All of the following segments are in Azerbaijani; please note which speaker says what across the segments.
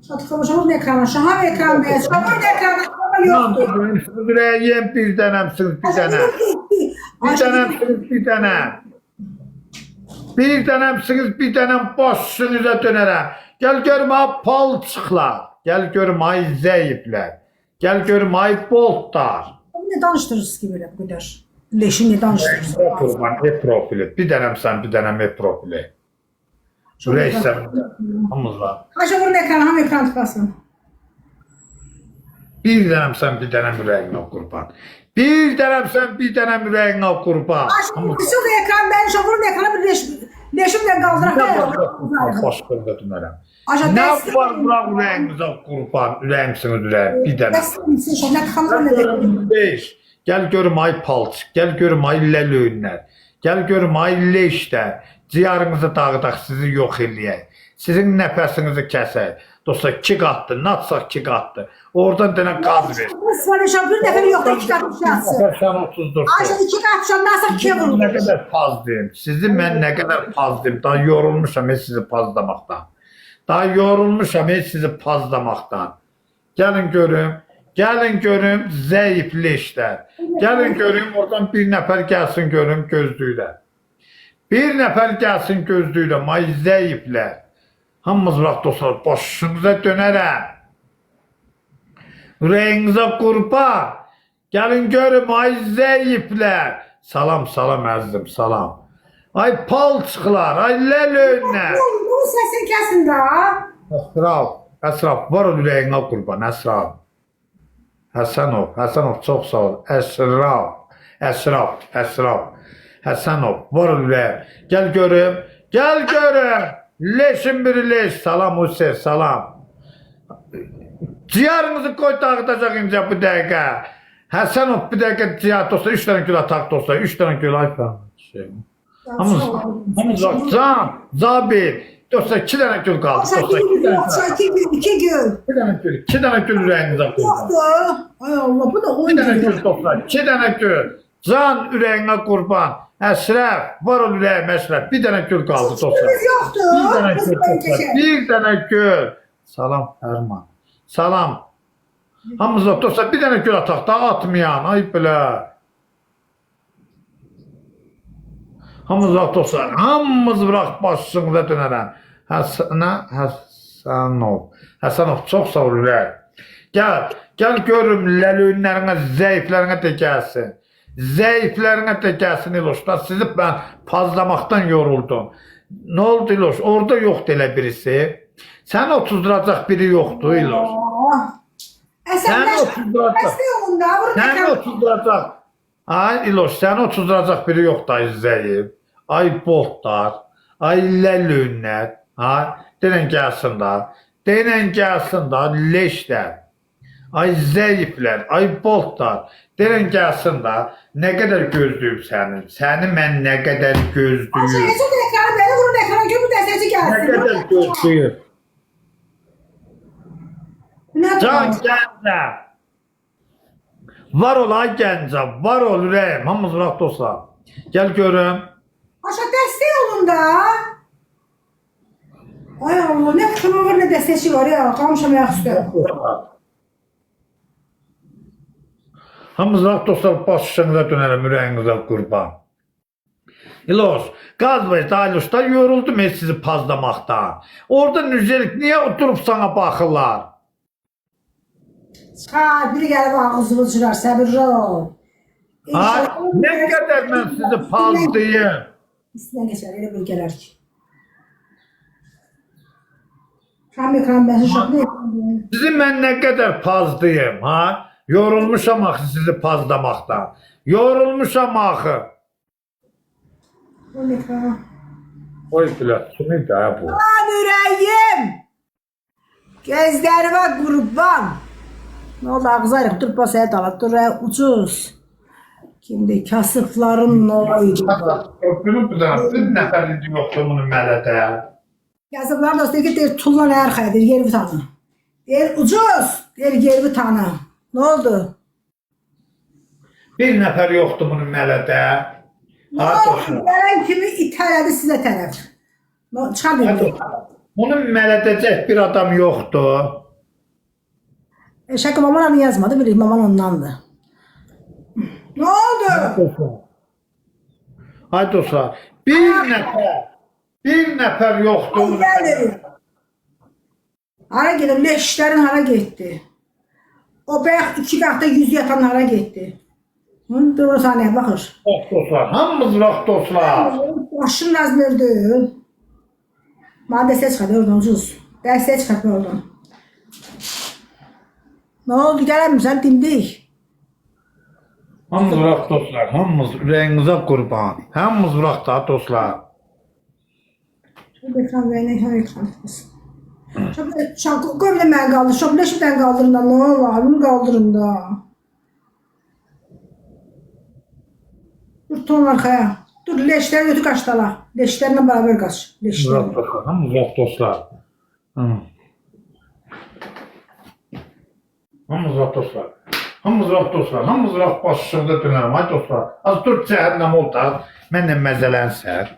Speaker 1: Tıklamışam ekrana. Şahan ekran beyaz. Şahan ekrana.
Speaker 2: Yoktur. Ürəyim bir dənəmsiniz bir dənə. Bir dənəmsiniz bir dənə. Bir dənəmsiniz bir dənəm başınıza dönərəm. Gəl görüm ay palçıqlar. Gəl görüm ay zəiflər. Gəl görüm ay boltlar.
Speaker 1: Ne danıştırırsınız ki böyle bu kadar? Leşin ne danıştırırsınız?
Speaker 2: Kurban et profili. Bir dənəmsən bir dənəm et profili. Ürəksən. Hamızlar.
Speaker 1: Aşağı vurun ekrana. Ham ekran tıklasın.
Speaker 2: Bir dənəmsən bir dənəm ürəyinə qurban. Bir dənəmsən bir dənəm ürəyinə qurban.
Speaker 1: Aşağı kısıldı ekran. Ben aşağı vurun ekrana bir leşimle kaldırak.
Speaker 2: Başqırda dönərəm. Nə var bırak ürəyinizə qurban. Ürəyimsiniz ürəyim. Bir dənəm. 5. Gəl görüm ay palçıq. Gəl görüm ay ləlöyünlər. Gəl görüm ay leşlər. Ciyarınızı dağıdaq, sizi yox eləyək. Sizin nəfəsinizi kəsək. Dostlar 2 qatdır, natsaq 2 qatdır. Oradan dənə qaz ver.
Speaker 1: Sıvanışam bir nəfər yoxdur 2 qat uçarsın.
Speaker 2: Nəfəsən 34.
Speaker 1: Aşağı 2 qat uçan nasıl 2'ye vurulur?
Speaker 2: Nə qədər pazdayım. Sizi mən nə qədər pazdayım. Daha yorulmuşam heç sizi pazlamaqdan. Daha yorulmuşam heç sizi pazlamaqdan. Gəlin görüm. Gəlin görüm zəifli işlər. Gəlin görüm oradan bir nəfər gəlsin görüm gözlüklə. Bir nəfər gəlsin gözlüklə. May zəiflər. Hamımız vaxt dostlar başınıza dönərəm. Ürəyinizə qurban. Gəlin görüm ay zəiflər. Salam salam əzizim salam. Ay palçıqlar, ay ləlönlər.
Speaker 1: Bu sesin kesin daha.
Speaker 2: Əsraf var o ürəyinə qurban Əsraf. Həsənov çox sağ ol. Əsraf. Həsənov var o ürəyim. Gəl görüm. Leşin biri leş. Salam Hüseyin, salam. Ciyarınızı koy dağıtacaq incə bu dəqiqə. Həsənov bir dəqiqə ciyar dostlar. 3 dənə gül ataq dostlar. 3 dənə gül ay falan. Hamız bak Zabir. Dostlar 2 dənə gül qaldı. Dostlar
Speaker 1: 2 gül.
Speaker 2: 2 dənə gül ürəyinizə qoyun.
Speaker 1: Yoxdur. Ay Allah bu da 10
Speaker 2: 2 dənə
Speaker 1: gül.
Speaker 2: gül dostlar. 2 dənə gül. Can ürəyinə qurban. Əsrəf, var ol ürəyim Əsrəf. Bir dənə gül qaldı dostlar.
Speaker 1: Yoxdur.
Speaker 2: Bir dənə gül dostlar. Bir dənə gül. Salam Ərman. Salam. Hamımızda dostlar bir dənə gül ataq da atmayan. Ay belə. Hamımızda dostlar. Hamımız bıraq başınıza dönərəm. Həsənov çox sağ ol ürək. Gəl görüm ləlöyünlərinə, zəiflərinə də gəlsin. Zəiflərinə də gəlsin İloşlar. Sizi mən pazlamaqdan yoruldum. Nə oldu İloş? Orada yoxdur elə birisi. Sən otuzduracaq biri yoxdur İloş. Sən otuzduracaq. Ay İloş, sən otuzduracaq biri yoxdur ay zəif. Ay boltlar. Ay ləlöyünlər. Denən gəlsin da. Leşlər. Ay zəiflər. Ay boltlar. Denən gəlsin da. Nə qədər gözlüyüm səni. Səni mən nə qədər gözlüyüm. Nə qədər gözlüyüm. Can Gəncə. Var ol ay Gəncə. Var ol ürəyim. Hamımız vaxt dostlar. Gəl görüm.
Speaker 1: Aşağı dəstək olun da. Ay Allah ne kutuma var ne dəstəkçi var ya. Qalmışam ayaq üstə.
Speaker 2: Hamımız vaxt dostlar başınıza dönərəm ürəyinizə qurban. İloş, qaz və dayılışlar yoruldum heç sizi pazlamaqdan. Orada nüzəlik niyə oturub sana baxırlar?
Speaker 1: Çıqar, biri gəlib ağzını çırar, səbirli ol.
Speaker 2: Nə qədər mən sizi pazlayım?
Speaker 1: Üstündən geçər, elə bir gələr ki. Şam ekran bəsi şaplı ekran.
Speaker 2: Sizi mən nə qədər pazlayım, Yorulmuşam axı sizi pazlamaqdan. Yorulmuşam axı.
Speaker 1: O ekran.
Speaker 2: Oy filan, kimi də bu?
Speaker 1: Lan ürəyim! Gözlərimə qurban. Ne oldu ağzı ayrıq, dur basaya dalat, dur ucuz. Kimdi, kasıfların ne oydu?
Speaker 2: Öpürüm bu da, bir nəfər idi yoxdur bunun mələdə.
Speaker 1: Kasıfların da deyir, tullan ərxəyə, deyir, yerbi tanı. Deyir, ucuz, deyir, yerbi tanı. Ne oldu?
Speaker 2: Bir nəfər yoxdur bunun mələdə.
Speaker 1: Ne oldu? Gələn kimi itələdi sizə tərəf. Çıxar deyir.
Speaker 2: Bunu mələdəcək bir adam yoxdur.
Speaker 1: Şaka maman adını yazmadı, bilir maman ondandı. Ne oldu?
Speaker 2: Ay dostlar, bir nəfər yoxdur.
Speaker 1: Geldi. Hara gedim, leşlerin hara gitti. O beyaz 2 katda 100 yatan hara gitti. Hı, dur o saniye bakır.
Speaker 2: Dostlar, hamımız vaxt dostlar.
Speaker 1: Başın razmırdı. Bana desteğe çıkardı oradan ucuz. Desteğe çıkardı oradan. Ne oldu, gelemiyorsan dimdik.
Speaker 2: Hamımız vaxt dostlar, hamımız ürəyinizə qurban. Hamımız vaxt da dostlar.
Speaker 1: Şöyle ekran verene ekran tıklasın. Şöyle koy bir de ben kaldır. Şöyle leşimden kaldırın da ne var? Bunu kaldırın da. Dur ton arkaya. Dur leşleri götür kaçtala. Leşlerle beraber kaç. Leşlerle.
Speaker 2: Hamımız dostlar, hamımız vaxt dostlar. Hamımız vaxt dostlar. Hamımız vaxt dostlar. Hamımız vaxt başlıqda dönərəm. Ay dostlar. Az dur cəhənnəm ol da. Mənlə məzələnsən.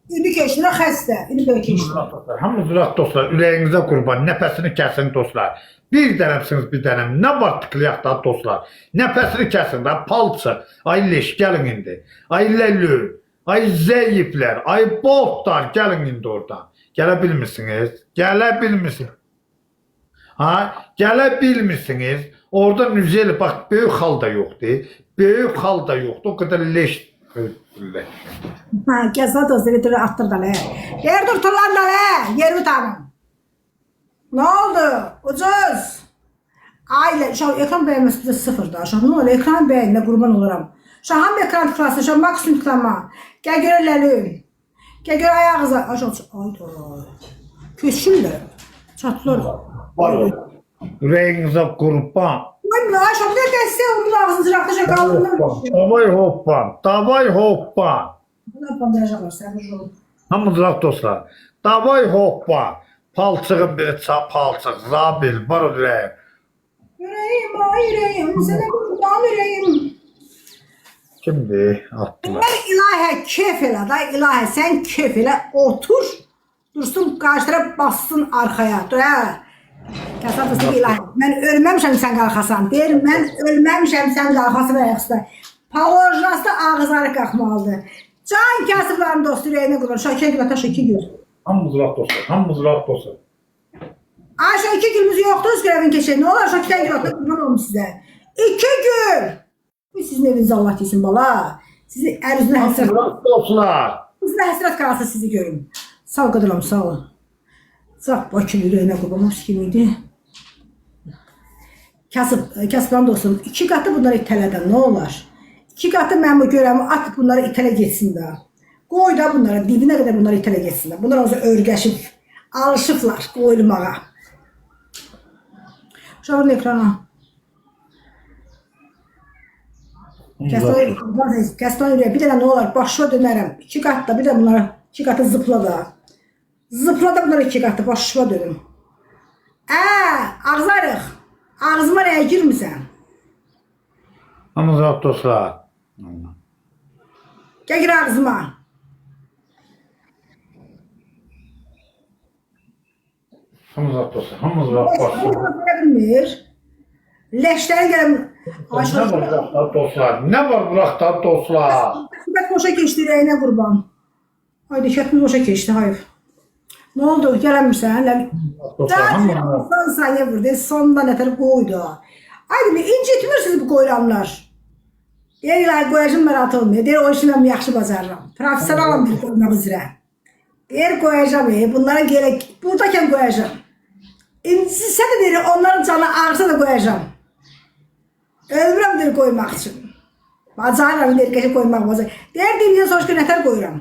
Speaker 1: Ünlü keçdilər xəstə. Ünlü böyle keçdilər.
Speaker 2: Hamımız vaxt dostlar. Ürəyinizə qurban. Nəfəsini kəsin dostlar. Bir dənəmsiniz bir dənəm. Nə var tıklayaq da dostlar. Nəfəsini kəsin də. Palçıq. Ay leş gəlin indi. Ay ləlü. Ay zəiflər. Ay botlar. Gəlin indi oradan. Gələ bilmirsiniz. Gələ bilmirsiniz. Ha, gələ bilmirsiniz. Orada Nüzeli bax böyük xal da yoxdur. Böyük xal da yoxdur. O qədər leş.
Speaker 1: Ha, gəzə dostları dur attır da le. Yer dur turlan da le. Yeri utanın. Ne oldu? Ucuz. Aile, şu ekran beğenmesi bize sıfırda. Şu ne oluyor? Ekran beğenme kurban olurum. Şu hangi ekran tıklasın? Şu maksimum tıklama. Gel görelim. Gel gör ayağınıza. Aşağı ayda. Köşüller. Çatlar.
Speaker 2: Ürəyinizə qurban.
Speaker 1: Ay ne aşağı bir desteği onun ağzını zıraklaşa kaldırırlar.
Speaker 2: Davay hoppan. Davay hoppan.
Speaker 1: Bunlar bandıracaklar sen şu.
Speaker 2: Hamımız vaxt dostlar. Davay hoppan. Palçığın bir palçıq. Zabil. Var o ürəyim.
Speaker 1: Yüreğim ay yüreğim. Sana kurban yüreğim.
Speaker 2: Kimdir? Attılar.
Speaker 1: Ben ilahe keyf elə da ilahe sen keyf elə otur. Dursun karşı taraf bassın arkaya. Dur ha. Kasatası ilahe. Ben ölməmişəm sen qalxasan. Deyir ben ölməmişəm sen qalxasın ayaqsa. Pavojnasta ağızları qalxmalıdır. Can kasıbların dostu yüreğine qurban. Şakir gibi ataş 2 gün.
Speaker 2: Hamımız vaxt dostlar. Hamımız vaxt dostlar.
Speaker 1: Ayşe 2 günümüz yoktu. Görevin keçir. Ne olur Şakir'den gibi ataş kurban olmuş size. 2 gün. Bu sizin evinizde Allah desin bala. Sizi elinizde həsrət.
Speaker 2: Hamımız dostlar.
Speaker 1: Sizin həsrət qalasa sizi görüm. Sağ ol qadıram, sağ ol. Sağ Bakı yüreğine qurban kimiydi? Kasıbların dostum. 2 qatı bunları itələdən ne olar? 2 qatı mən bu görəmi at bunları itələ geçsin də. Qoy da bunlara dibinə qədər bunları itələ geçsin də. Bunlar olsa örgəşib, alışıblar qoyulmağa. Şöyle ekrana. Kəstan yüreği bir dənə ne olar? Başıma dönərəm. 2 qatda bir də bunlara 2 qatı zıpla da. Zıpla da bunları 2 qatı başıma dönüm. Ağzarıq. Ağzıma nəyə girmirsən?
Speaker 2: Hamımız vaxt dostlar.
Speaker 1: Gəl gir ağzıma.
Speaker 2: Hamımız vaxt dostlar. Hamımız vaxt dostlar.
Speaker 1: Bilmir. Leşlərin gələm.
Speaker 2: Ne var bırakta dostlar? Ne var bırakta dostlar?
Speaker 1: Xidmət boşa keçdi rəyinə qurban. Haydi şətimiz boşa keçdi, hayır. Ne oldu? Gələmirsən?
Speaker 2: Dostlar hamımız vaxt.
Speaker 1: Son saniye vurdu. Sonunda nətər qoydu. Haydi bir incitmirsiniz bu qoyulanlar. Deyirlər qoyacım mərat olmuyor. Deyir o işi mən yaxşı bacarıram. Professionalam bir qoymaq üzrə. Deyir qoyacam. Bunlara gerek. Buradakən qoyacam. İncitsə də deyir onların canı ağrısa da qoyacam. Ölürəm deyir qoymaq üçün. Bacarıram deyir ki qoymaq bacarıram. Deyir deyimdən sonra ki nətər qoyuram.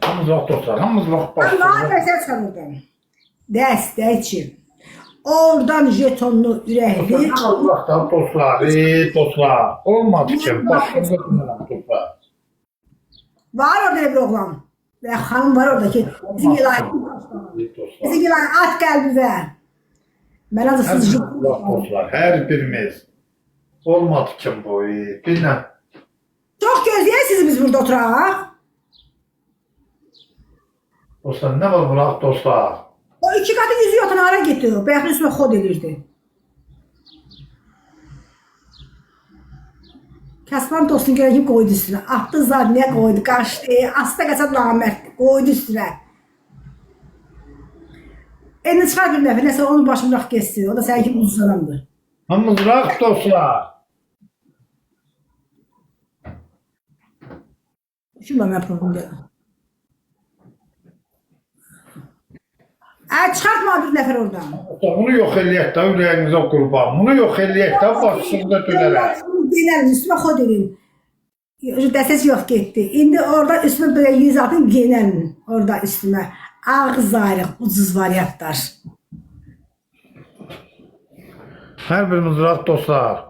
Speaker 2: Hamımız vaxt dostlar. Hamımız vaxt
Speaker 1: Allah'a
Speaker 2: başlar.
Speaker 1: mesaj çıxar oradan. Dəstək için. Oradan jetonlu ürəkli.
Speaker 2: Ne var bırakta dostlar? Dostlar. Olmadı ki. Başımıza dönelim dostlar.
Speaker 1: Var orada bir oğlan. Ve hanım var orada ki bizim ilahi. Bizim ilahi at kalbi ve. Ben adı
Speaker 2: Her
Speaker 1: siz
Speaker 2: birimiz vaxt dostlar. Her birimiz. Olmadı ki bu. Bilmem.
Speaker 1: çok gözleyen sizi biz burada oturaq.
Speaker 2: Dostlar, nə var bırak dostlar?
Speaker 1: O iki katı yüzü yotan hara gitti o. Bəyəxin üstüme xod edirdi. Kəsman dostun görə kim qoydu üstünə. Atdı zadniyə qoydu, qaçdı. Asda qaçad namərtdi. Qoydu üstünə. Elini çıxar bir nəfər, nəsə onun başını bırak geçsin. O da sənin kimi ucuz adamdır.
Speaker 2: Hamımız bırak dostlar.
Speaker 1: Kim var mən problem deyil. Çıxartma bir nəfər oradan.
Speaker 2: Bunu yox eləyək də, ürəyinizə qurban. Bunu yox eləyək də, başınıza dönərək.
Speaker 1: Genəlim, üstüme xod edin. Dəstəsi yox getdi. İndi orada üstüme böyle 100 atın genəlin. Orada üstüme. Ağız ayrıq, ucuz variantlar.
Speaker 2: Hər birimiz bırak dostlar.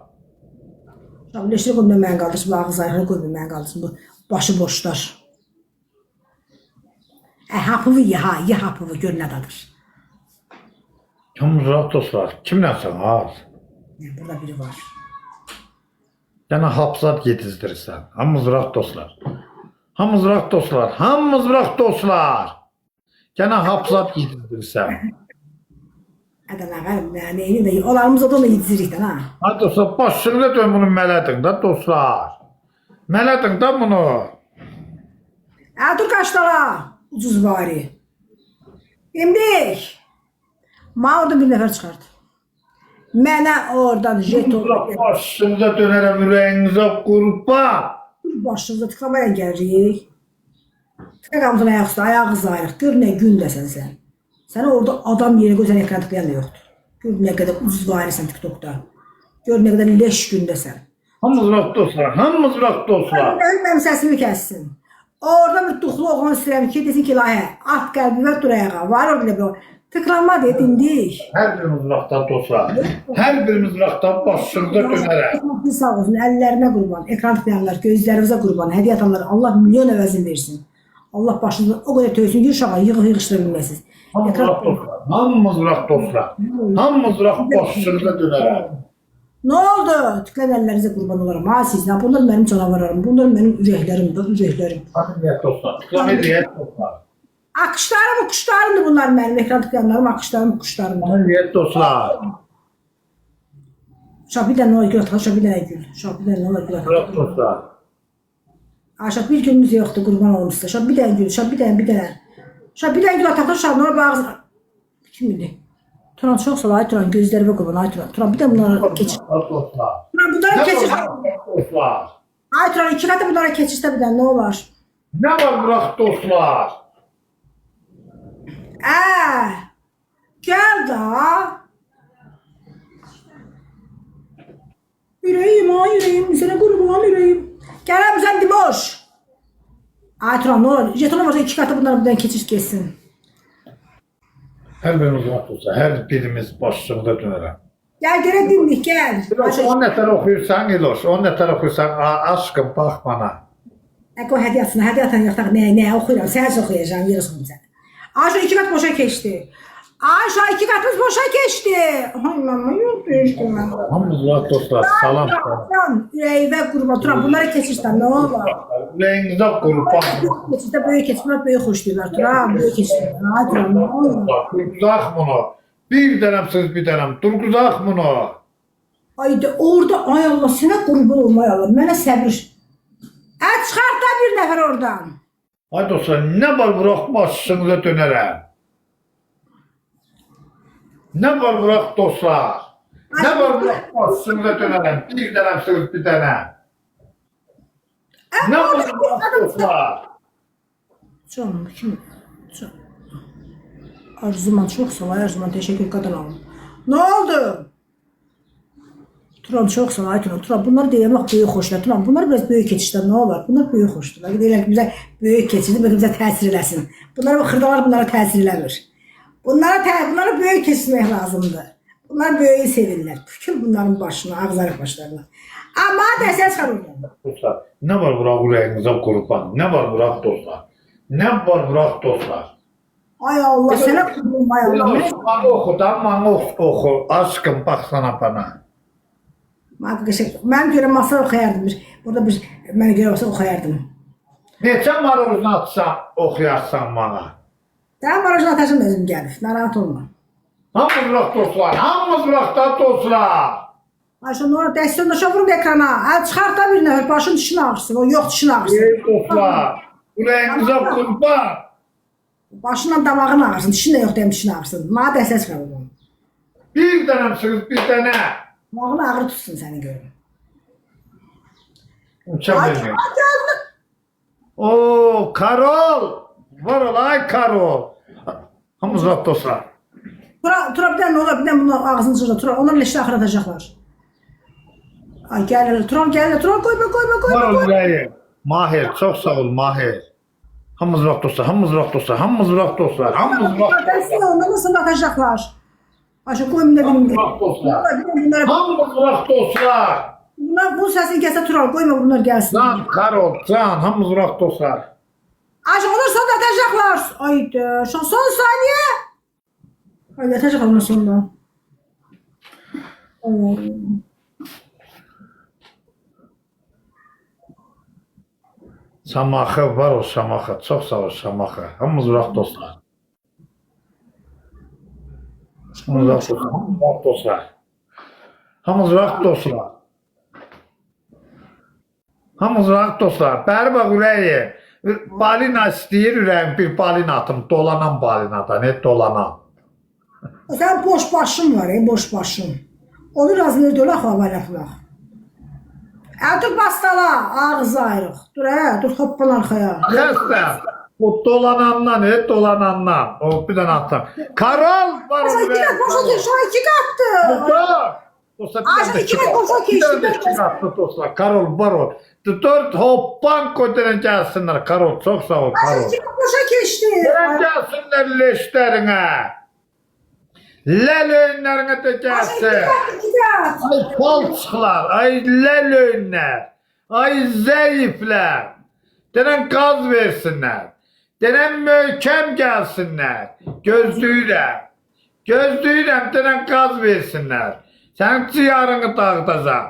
Speaker 1: Leşini qoyma mən qaldırsın, bu ağız ayrıqını qoyma mən qaldırsın, bu başı boşlar. Hapıvı ye hapıvı, gör nə dadır.
Speaker 2: Hamımız bırak dostlar. Kimlənsən az?
Speaker 1: Burada biri var.
Speaker 2: Yəni hapsat yetizdirirsən. Hamımız bırak dostlar. Hamımız bırak dostlar. Hamımız bırak dostlar. Yəni hapsat yetizdirirsən.
Speaker 1: Ədələ, neyini də, olarımız o da onu yedizirik də, ha?
Speaker 2: Hadi dostlar, başını dön bunu mələdin də dostlar. Mələdin də bunu.
Speaker 1: Dur qaçdala, ucuz vari. İmdik. Ma orada bir nəfər çıxardı. Mənə oradan jeton.
Speaker 2: Başınıza dönərəm, ürəyinizə qurban.
Speaker 1: Başınıza tıklamayla gəlirik. Tıqamızın ayaq üstə, ayağız ayrıq. Gör nə gündəsən sən. Səni orada adam yerə qoy, sən ekran tıklayan da yoxdur. Gör nə qədər ucuz varisən TikTokda. Gör nə qədər leş gündəsən.
Speaker 2: Hamımız bırak dostlar, hamımız bırak dostlar.
Speaker 1: Mənim səsimi kəssin. Orada bir duxlu oğlan istəyirəm ki, desin ki, ilahə, at qəlbimə dur ayağa. Var orada bir tıklanma dedindik.
Speaker 2: Hər birimiz bırakdan dostlar. Hər birimiz bırakdan başınıza dönərək.
Speaker 1: Sağ olsun, əllərinə qurban, ekran tıklayanlar, gözlərinizə qurban, hədiyyə atanlar, Allah milyon əvəzin versin. Allah başınızdan o qədər töysün ki, uşağa yığışdıra bilməsiniz.
Speaker 2: Hamımız bırak dostlar, hamımız bırak dostlar. Hamımız bırak başınıza dönərək.
Speaker 1: Nə oldu? Tıklayan əllərinizə qurban olaram. Ha sizdən, bunlar mənim canavarlarım, bunlar mənim ürəklərimdir, ürəklərim.
Speaker 2: Hadi niyət dostlar, tıklamayı niyət dostlar.
Speaker 1: Akışlarım, kuşlarımdır bunlar mənim, ekran tıklayanlarım, akışlarım, kuşlarımdır.
Speaker 2: Hadi niyət dostlar.
Speaker 1: Uşaq bir dənə ola gül ataq, uşaq bir dənə gül. Uşaq bir dənə ola gül ataq.
Speaker 2: Bırak dostlar.
Speaker 1: Uşaq bir günümüz yoxdur, qurban olum sizə. Uşaq bir dənə gül, uşaq bir dənə. Uşaq bir dənə gül ataq da uşaq, nora bağızına. Kim idi? Turan çox sağ ol, ay Turan, gözlərime qurban, ay Turan. Turan bir də bunlara keçir.
Speaker 2: Dostlar.
Speaker 1: Turan bunlara keçir.
Speaker 2: Dostlar.
Speaker 1: Ay Turan, iki qatı bunlara keçirsə bir dənə, nə olar?
Speaker 2: Ne var bırak dostlar?
Speaker 1: Gel da. Yüreğim, ay yüreğim, sana kurban yüreğim. Gel sen Dimoş. Ay Turan, ne olur? Jetona varsa iki katı bunları buradan keçir geçsin.
Speaker 2: Her birimiz bırak dostlar. Her birimiz başımıza dönerek.
Speaker 1: Gel gene dinlik gel.
Speaker 2: Eloş, on nefer okuyursan Eloş, on nefer okuyursan aşkım bak bana.
Speaker 1: O hediyasını, hediyatını yok. Ne okuyacağım? Sen okuyacağım, yer okuyacağım sen. Ay şu iki kat boşa geçti. Ay şu iki katımız boşa geçti. Ay mama yok düştüm ben.
Speaker 2: Hamımız bırak dostlar. Salam.
Speaker 1: Yüreğime kurban. Turan bunları keçirsen ne olur?
Speaker 2: Yüreğinize kurban.
Speaker 1: Keçirse böyle keçir. Bunlar böyle hoş diyorlar. Turan böyle keçirsen. Ay Turan ne olur?
Speaker 2: Durguzak bunu. Bir dönem siz bir dönem. Durguzak bunu.
Speaker 1: Ay de orada ay Allah sana kurban olmay Allah. Mənə səbir. Çıxart da bir nəfər oradan.
Speaker 2: Ay dostlar ne var bırak başınıza dönerek. Ne var bırak dostlar. Ne var bırak başınıza dönerek. Bir dönem siz bir dönem. Ne var bırak dostlar.
Speaker 1: Canım kim? Arzuman çok sağ ol. Arzuman teşekkür kadın alın. Ne oldu? Turan çok sağ ol. Ay Turan bunları deyəm bax böyük xoşlar. Turan bunlar biraz böyük keçişlər nə olar? Bunlar böyük xoşdur. Deyirlər ki bizə böyük keçişdir, bizə təsir eləsin. Bunlar bu xırdalar bunlara təsir eləmir. Bunlara böyük keçirmək lazımdır. Bunlar böyüyü sevirlər. Pükür bunların başına, ağzarıq başlarına. Amma dərsəl çıxar oradan.
Speaker 2: Dostlar, ne var bırak yüreğinize kurban? Ne var bırak dostlar? Ne var bırak dostlar?
Speaker 1: Ay Allah sənə qurban ay Allah.
Speaker 2: Bana oku da bana oku. Aşkım baksana bana.
Speaker 1: Mən görə masal oxuyardım. Burada bir mənə görə olsa oxuyardım.
Speaker 2: Neçə maruzunu atsam okuyarsan bana?
Speaker 1: Sənin barajın ateşin özüm gəlir. Narahat olma.
Speaker 2: Hamımız bırak dostlar. Hamımız bırak da dostlar.
Speaker 1: Ayşe Nora dəstəndə şoförüm ekrana. Əl çıxart da bir nəfər başın dişini ağrısın. O yox dişini ağrısın.
Speaker 2: Ey dostlar. Ürəyinizə qurban.
Speaker 1: Başından damağın ağrısın. Dişin də yox deyim dişini ağrısın. Mənə dəstə çıxar onu.
Speaker 2: Bir dənəmsiniz, bir dənə.
Speaker 1: Damağın ağrı tutsun səni görüm.
Speaker 2: Mükemmel. Oo, Karol. Var olay Karol. Hamımız bırak dostlar.
Speaker 1: Tura bir dənə olar, bir dənə bunun ağzını cırda. Tura onlar leşdə axıradacaqlar. Ay gəlirlər. Turan gəlirlər. Turan koyma.
Speaker 2: Var ol ürəyi. Mahir, çok sağ ol Mahir. Hamımız bırak dostlar, hamımız bırak dostlar, hamımız bırak dostlar, hamımız bırak dostlar.
Speaker 1: Dəstə onda nasıl atacaqlar? Ayşe koyum da benim.
Speaker 2: Bırak dostlar. Hamımız bırak dostlar.
Speaker 1: Bunlar bu səsini kəsə Turan. Koyma bunlar gəlsin.
Speaker 2: Can, Karol, Can, hamımız bırak dostlar.
Speaker 1: Ayşe onlar sonra atacaqlar. Aydı. Son saniye. Ay atacaq onlar sonra.
Speaker 2: Şamaxı var o Şamaxı, çok sağ ol Şamaxı. Hamımız bırak dostlar. Hamımız bırak dostlar, hamımız bırak dostlar. Hamımız bırak dostlar. Hamımız bırak dostlar. Bəri bax ürəyi. Balina istəyir ürəyim, bir balina atım. Dolanan balinadan, dolanan.
Speaker 1: Sen boş başın var, boş başın. Onu razı dölək havalayaqlar. Dur bastala, ağzı ayrıq. Dur hoppan arxaya.
Speaker 2: Xəstə. O dolanandan, dolanandan. O bir dənə atım. Karol var
Speaker 1: Boşa
Speaker 2: ürəyim.
Speaker 1: iki, boşa iki, şu iki qattı.
Speaker 2: Dostlar.
Speaker 1: Ayşe, iki dənə boşa keçdi.
Speaker 2: İki qatlı dostlar. Karol var o. Dört hoppan koyduğun gəlsinlər. Karol, çok sağ ol Karol.
Speaker 1: İki boşa keçdi.
Speaker 2: Gəlsinlər leşlərinə. Ləl öyünlərinə də gəlsin. Ay palçıqlar, ay ləl öyünlər, ay zəiflər. Denən qaz versinlər. Denən möhkəm gəlsinlər. Gözləyirəm denən qaz versinlər. Sənin ciyarını dağıdacaq.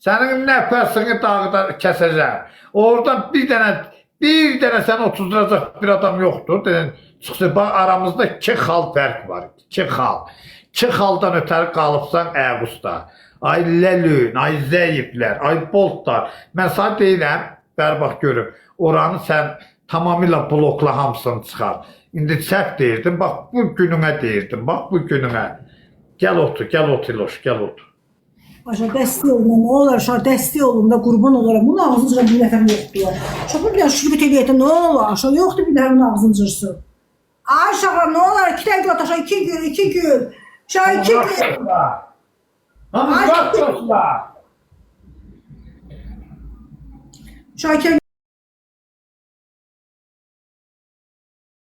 Speaker 2: Sənin nəfəsini kəsəcək. Oradan bir dənə sən otuzduracaq bir adam yoxdur. Denən çıxsın, bax aramızda iki xal fərq var. İki xal. İki xaldan ötəri qalıbsan əğusta. Ay ləlün, ay zəiflər, ay boltlar. Mən sana deyirəm, bəri bax görüm. Oranı sən tamamilə blokla hamısını çıxar. İndi səhv deyirdim, bax bu gününə deyirdim, bax bu gününə. Gəl otur İloş, gəl otur.
Speaker 1: Ayşe dəstək olun, nə olar, dəstək olun da qurban olaram. Bunun ağzını cıra bir nəfər yoxdur ya. Şapır bir şükür eləyə nə olar, aşağı yoxdur bir nəfərin ağzını cırsın. Ayşe nə olar, 2 dəqiqə ataşa 2 gün. Şah 2 gün.
Speaker 2: Hamı bak dostlar.
Speaker 1: Şakir